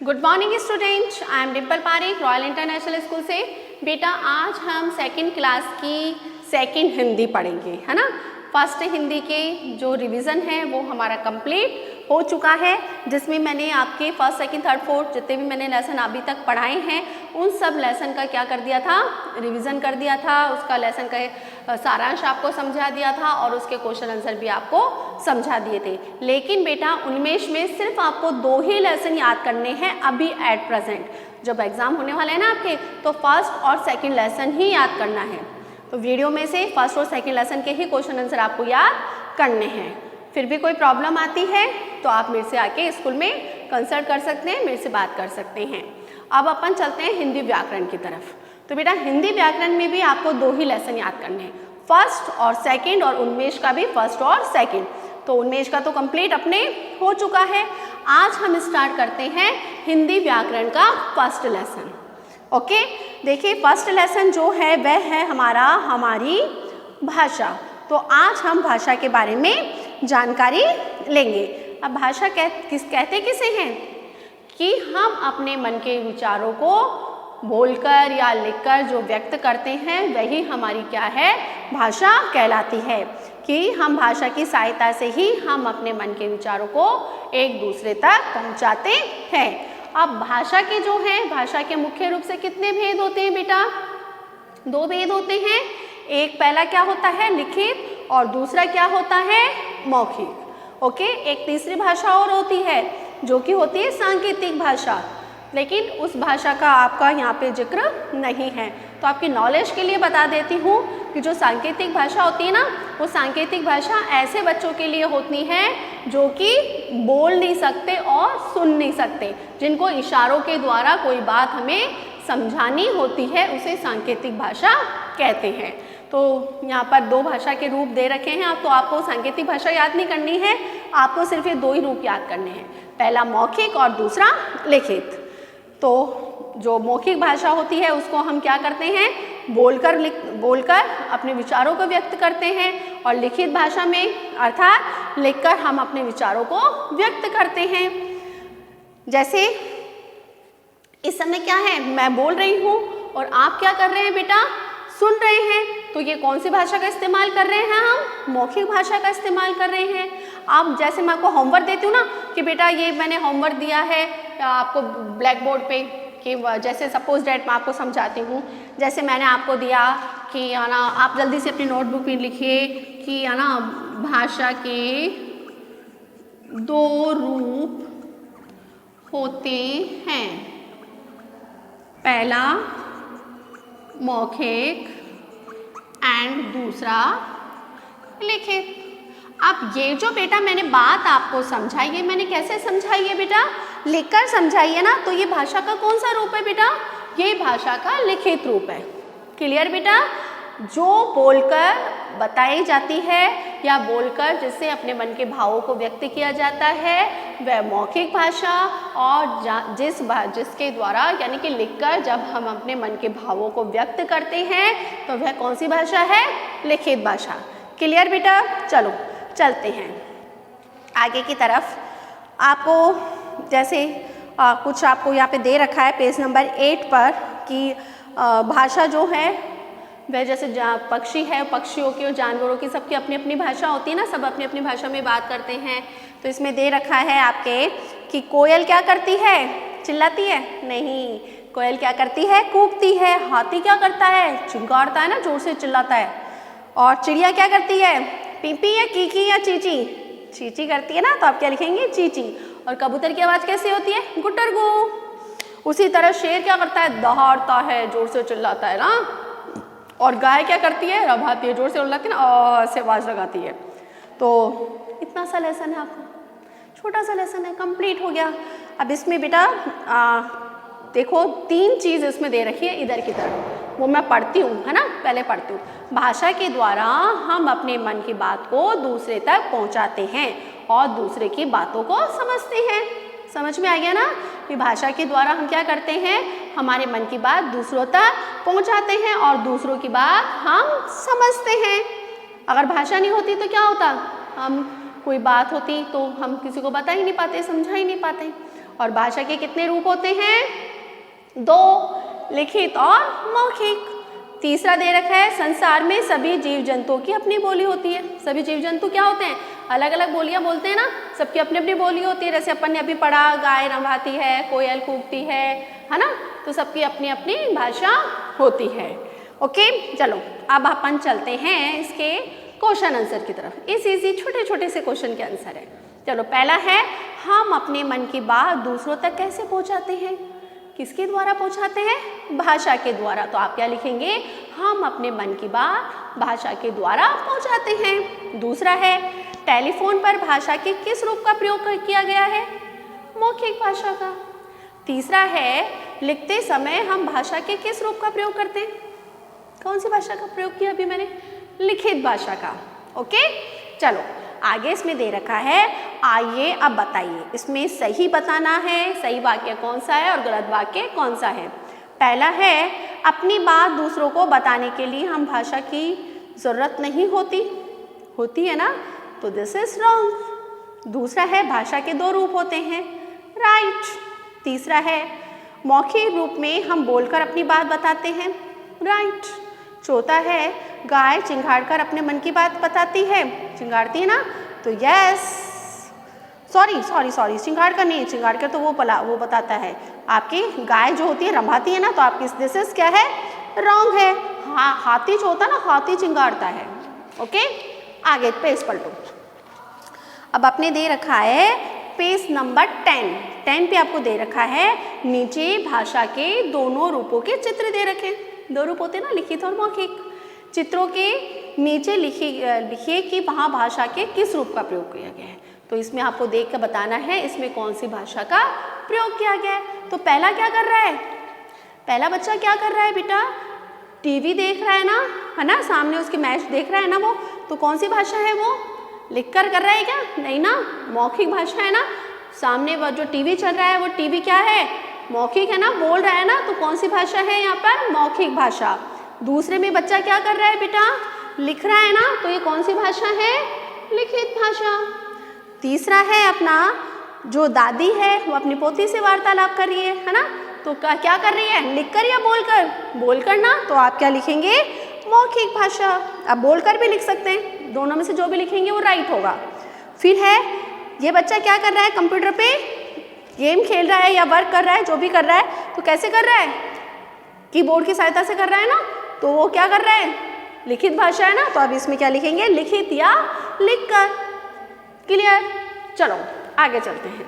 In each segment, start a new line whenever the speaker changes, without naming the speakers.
Good morning student, I am Dimple Parekh, royal international school से। बेटा आज हम सेकंड क्लास की सेकंड हिंदी पढ़ेंगे, है ना। फर्स्ट हिंदी के जो रिवीजन है वो हमारा कंप्लीट हो चुका है, जिसमें मैंने आपके फर्स्ट सेकंड थर्ड फोर्थ जितने भी मैंने लेसन अभी तक पढ़ाए हैं उन सब लेसन का क्या कर दिया था, रिवीजन कर दिया था। उसका लेसन का सारांश आपको समझा दिया था और उसके क्वेश्चन आंसर भी आपको समझा दिए थे। लेकिन बेटा उन्मेष में सिर्फ आपको 2 ही लेसन याद करने हैं अभी एट प्रेजेंट। जब एग्जाम होने वाले हैं ना आपके, तो फर्स्ट और सेकेंड लेसन ही याद करना है। तो वीडियो में से फर्स्ट और सेकेंड लेसन के ही क्वेश्चन आंसर आपको याद करने हैं। फिर भी कोई प्रॉब्लम आती है तो आप मेरे से आके स्कूल में कंसल्ट कर सकते हैं, मेरे से बात कर सकते हैं। अब अपन चलते हैं हिंदी व्याकरण की तरफ। तो बेटा हिंदी व्याकरण में भी आपको 2 ही लेसन याद करने हैं, फर्स्ट और सेकेंड, और उन्मेष का भी फर्स्ट और सेकेंड। तो उन्मेष का तो कंप्लीट अपने हो चुका है। आज हम स्टार्ट करते हैं हिंदी व्याकरण का फर्स्ट लेसन। ओके, देखिए फर्स्ट लेसन जो है वह है हमारी भाषा। तो आज हम भाषा के बारे में जानकारी लेंगे। अब भाषा कहते किसे हैं कि हम अपने मन के विचारों को बोलकर या लिखकर जो व्यक्त करते हैं वही हमारी क्या है, भाषा कहलाती है। कि हम भाषा की सहायता से ही हम अपने मन के विचारों को एक दूसरे तक पहुंचाते हैं। अब भाषा के जो है, भाषा के मुख्य रूप से कितने भेद होते हैं बेटा? 2 भेद होते हैं। एक पहला क्या होता है, लिखित, और दूसरा क्या होता है, मौखिक। ओके, एक तीसरी भाषा और होती है जो कि होती है सांकेतिक भाषा, लेकिन उस भाषा का आपका यहाँ पे जिक्र नहीं है। तो आपकी नॉलेज के लिए बता देती हूँ कि जो सांकेतिक भाषा होती है ना, वो सांकेतिक भाषा ऐसे बच्चों के लिए होती है जो कि बोल नहीं सकते और सुन नहीं सकते, जिनको इशारों के द्वारा कोई बात हमें समझानी होती है, उसे सांकेतिक भाषा कहते हैं। तो यहाँ पर 2 भाषा के रूप दे रखे हैं। अब तो आपको सांकेतिक भाषा याद नहीं करनी है, आपको सिर्फ ये 2 ही रूप याद करने हैं, पहला मौखिक और दूसरा लिखित। तो जो मौखिक भाषा होती है उसको हम क्या करते हैं, बोलकर अपने विचारों को व्यक्त करते हैं, और लिखित भाषा में अर्थात लिखकर हम अपने विचारों को व्यक्त करते हैं। जैसे इस समय क्या है, मैं बोल रही हूँ और आप क्या कर रहे हैं बेटा, सुन रहे हैं। तो ये कौन सी भाषा का इस्तेमाल कर रहे हैं हम, मौखिक भाषा का इस्तेमाल कर रहे हैं। आप जैसे मैं आपको होमवर्क देती हूँ ना कि बेटा ये मैंने होमवर्क दिया है आपको ब्लैक बोर्ड पे, कि जैसे सपोज डेट मैं आपको समझाती हूँ। जैसे मैंने आपको दिया कि है ना, आप जल्दी से अपनी नोटबुक में लिखिए कि है ना, भाषा के 2 रूप होते हैं, पहला मौखिक एंड दूसरा लिखित। अब ये जो बेटा मैंने बात आपको समझाई है, मैंने कैसे समझाई है बेटा, लिखकर समझाई है ना। तो ये भाषा का कौन सा रूप है बेटा, ये भाषा का लिखित रूप है। क्लियर बेटा? जो बोलकर बताई जाती है या बोलकर जिससे अपने मन के भावों को व्यक्त किया जाता है वह मौखिक भाषा, और जिसके द्वारा यानी कि लिखकर जब हम अपने मन के भावों को व्यक्त करते हैं तो वह कौन सी भाषा है, लिखित भाषा। क्लियर बेटा? चलो चलते हैं आगे की तरफ। आपको जैसे कुछ आपको यहाँ पे दे रखा है पेज नंबर 8 पर कि भाषा जो है वह जैसे पक्षी है, पक्षियों की और जानवरों की सबकी अपनी अपनी भाषा होती है ना, सब अपनी अपनी भाषा में बात करते हैं। तो इसमें दे रखा है आपके कि कोयल क्या करती है, चिल्लाती है? नहीं, कोयल क्या करती है, कूकती है। हाथी क्या करता है, चिंगारता है ना, जोर से चिल्लाता है। और चिड़िया क्या करती है, पीपी या कीकी या चीची? चीची करती है ना, तो आप क्या लिखेंगे, चीची। और कबूतर की आवाज़ कैसी होती है, गुटरगू। उसी तरह शेर क्या करता है, दहाड़ता है, जोर से चिल्लाता है ना। और गाय क्या करती है, रभाती है, जोर से उल्लाती है ना, से आवाज़ लगाती है। तो इतना सा लेसन है आपका, छोटा सा लेसन है, कंप्लीट हो गया। अब इसमें बेटा देखो 3 चीज़ इसमें दे रखी है इधर की तरफ, वो मैं पढ़ती हूँ, है ना, पहले पढ़ती हूँ। भाषा के द्वारा हम अपने मन की बात को दूसरे तक पहुँचाते हैं और दूसरे की बातों को समझते हैं। समझ में आ गया ना कि भाषा के द्वारा हम क्या करते हैं, हमारे मन की बात दूसरों तक पहुंचाते हैं और दूसरों की बात हम समझते हैं। अगर भाषा नहीं होती तो क्या होता, हम कोई बात होती तो हम किसी को बता ही नहीं पाते, समझा ही नहीं पाते। और भाषा के कितने रूप होते हैं? 2, लिखित और मौखिक। तीसरा दे रखा है संसार में सभी जीव जंतुओं की अपनी बोली होती है। सभी जीव जंतु क्या होते हैं? अलग अलग बोलियां बोलते हैं ना, सबकी अपनी अपनी बोली होती है। जैसे अपन ने अभी पढ़ा, गाय रंभाती है, कोयल कूकती है ना, तो सबकी अपनी अपनी भाषा होती है। ओके, चलो अब अपन चलते हैं इसके क्वेश्चन आंसर की तरफ। इस इजी छोटे छोटे से क्वेश्चन के आंसर है। चलो पहला है, हम अपने मन की बात दूसरों तक कैसे पहुंचाते हैं? किसके द्वारा पहुंचाते हैं? भाषा के द्वारा। तो आप क्या लिखेंगे? हम अपने मन की बात भाषा के द्वारा पहुंचाते हैं। दूसरा है, टेलीफोन पर भाषा के किस रूप का प्रयोग किया गया है? मौखिक भाषा का। तीसरा है, लिखते समय हम भाषा के किस रूप का प्रयोग करते हैं? कौन सी भाषा का प्रयोग किया अभी मैंने? लिखित भाषा का। ओके, चलो आगे इसमें दे रखा है, आइए अब बताइए। इसमें सही बताना है, सही वाक्य कौन सा है और गलत वाक्य कौन सा है। पहला है, अपनी बात दूसरों को बताने के लिए हम भाषा की ज़रूरत नहीं होती। होती है ना, तो दिस इज रॉन्ग। दूसरा है, भाषा के 2 रूप होते हैं, राइट। तीसरा है, मौखिक रूप में हम बोलकर अपनी बात बताते हैं, राइट। चौथा है, गाय चिंगाड़कर अपने मन की बात बताती है, चिंगाड़ती है ना, तो यस। सॉरी चिंगाड़कर नहीं, चिंगाड़कर तो वो बताता है। आपकी गाय जो होती है रंभाती है ना, तो आपकी दिस इज क्या है? रॉन्ग है। हाँ, हाथी जो होता है ना, हाथी चिंगाड़ता है। ओके, आगे पेज पलटो। अब आपने दे रखा है पेज नंबर 10 पे आपको दे रखा है, नीचे भाषा के दोनों रूपों के चित्र दे रखे। 2 रूप होते हैं ना, लिखित और मौखिक। चित्रों के नीचे लिखिए कि वहाँ भाषा के किस रूप का प्रयोग किया गया है। तो इसमें आपको देख कर बताना है इसमें कौन सी भाषा का प्रयोग किया गया है। तो पहला क्या कर रहा है? पहला बच्चा क्या कर रहा है बेटा? टीवी देख रहा है ना, सामने उसके मैच देख रहा है ना वो, तो कौन सी भाषा है वो? लिखकर कर रहा है क्या? नहीं ना, मौखिक भाषा है ना। सामने वो जो टीवी चल रहा है वो टीवी क्या है? मौखिक है ना, बोल रहा है ना, तो कौन सी भाषा है यहाँ पर? मौखिक भाषा। दूसरे में बच्चा क्या कर रहा है बेटा? लिख रहा है ना, तो ये कौन सी भाषा है? लिखित भाषा। तीसरा है अपना जो दादी है वो अपनी पोती से वार्तालाप कर रही है ना, तो क्या कर रही है? लिखकर या बोलकर? बोलकर ना, तो आप क्या लिखेंगे? मौखिक भाषा। आप बोलकर भी लिख सकते हैं, दोनों में से जो भी लिखेंगे वो राइट होगा। फिर है, ये बच्चा क्या कर रहा है? कंप्यूटर पे गेम खेल रहा है या वर्क कर रहा है, जो भी कर रहा है, तो कैसे कर रहा है? कीबोर्ड की सहायता से कर रहा है ना, तो वो क्या कर रहा है? लिखित भाषा है ना, तो अब इसमें क्या लिखेंगे? लिखित या लिखकर। क्लियर? चलो आगे चलते हैं।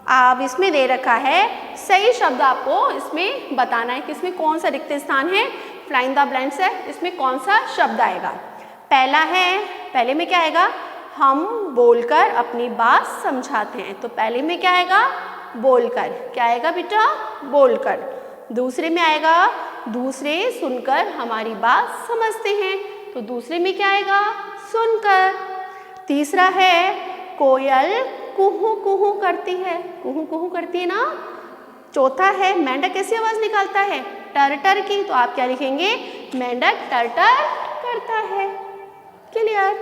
अब इसमें दे रखा है सही शब्द आपको इसमें बताना है कि इसमें कौन सा रिक्त स्थान है, फ्लाइंग द ब्लैंक्स है, इसमें कौन सा शब्द आएगा। पहला है, पहले में क्या आएगा? हम बोलकर अपनी बात समझाते हैं, तो पहले में क्या आएगा? बोलकर। क्या आएगा बेटा? बोलकर। दूसरे में आएगा दूसरे सुनकर हमारी बात समझते हैं, तो दूसरे में क्या आएगा? सुनकर। तीसरा है कोयल कुहू कुहू करती है, कुहू कुहू करती है ना। चौथा है मेंढक कैसी आवाज निकालता है? टर टर की, तो आप क्या लिखेंगे? मेंढक टर टर करता है। क्लियर?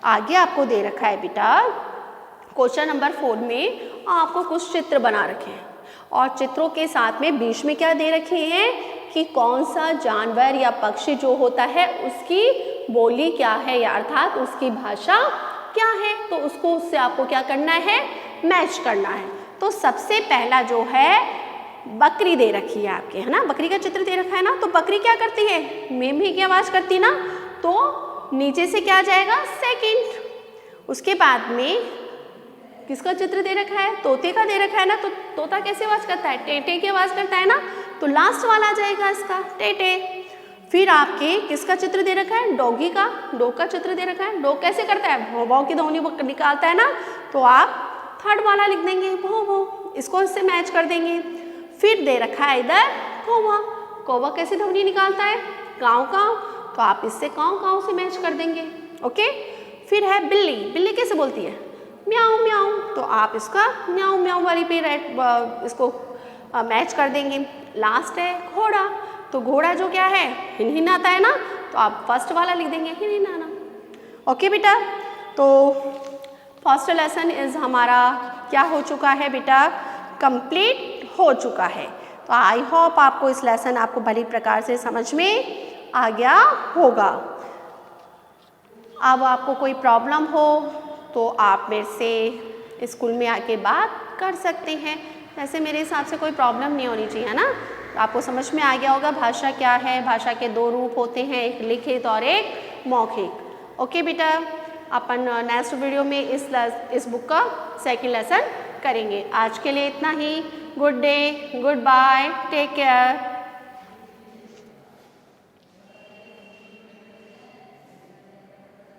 आगे आपको दे रखा है बेटा क्वेश्चन नंबर 4 में आपको कुछ चित्र बना रखे हैं और चित्रों के साथ में बीच में क्या दे रखे हैं कि कौन सा जानवर या पक्षी जो होता है उसकी बोली क्या है या अर्थात उसकी भाषा क्या है, तो उससे आपको क्या करना है? मैच करना है। तो सबसे पहला जो है बकरी दे रखी है आपके, है ना, बकरी का चित्र दे रखा है ना। तो बकरी क्या करती है? में भी की आवाज करती है ना, तो नीचे से क्या जाएगा? सेकंड। उसके बाद में किसका चित्र दे रखा है? तोते का दे रखा है ना, तो तोता कैसे आवाज करता है? टेटे की आवाज करता है ना, तो लास्ट वाला आ जाएगा इसका टेटे। फिर आपके किसका चित्र दे रखा है? डॉगी का, डॉग का चित्र दे रखा है। डॉग कैसे करता है? भौ भौ की ध्वनि निकालता है ना, तो आप थर्ड वाला लिख देंगे भौ भौ, इसको इससे मैच कर देंगे। फिर दे रखा है इधर कौवा, कौवा कैसे ध्वनि निकालता है? काव काव, तो आप इससे काव काव से मैच कर देंगे। ओके। फिर है बिल्ली, बिल्ली कैसे बोलती है? म्याऊ म्याऊ, तो आप इसका म्याऊ म्याऊ वाली पे इसको मैच कर देंगे। लास्ट है घोड़ा, तो घोड़ा जो क्या है? हिन हिन आता है ना, तो आप फर्स्ट वाला लिख देंगे हिन हिन आना। ओके बेटा, तो फर्स्ट लेसन इज़ हमारा क्या हो चुका है बेटा, कंप्लीट हो चुका है। तो आई होप आपको इस लेसन आपको भली प्रकार से समझ में आ गया होगा। अब आपको कोई प्रॉब्लम हो तो आप मेरे से स्कूल में आके बात कर सकते हैं। वैसे मेरे हिसाब से कोई प्रॉब्लम नहीं होनी चाहिए, है ना। तो आपको समझ में आ गया होगा भाषा क्या है। भाषा के दो रूप होते हैं, एक लिखित और एक मौखिक। ओके बेटा, अपन नेक्स्ट वीडियो में इस बुक का सेकंड लेसन करेंगे। आज के लिए इतना ही। Good day, goodbye, take care.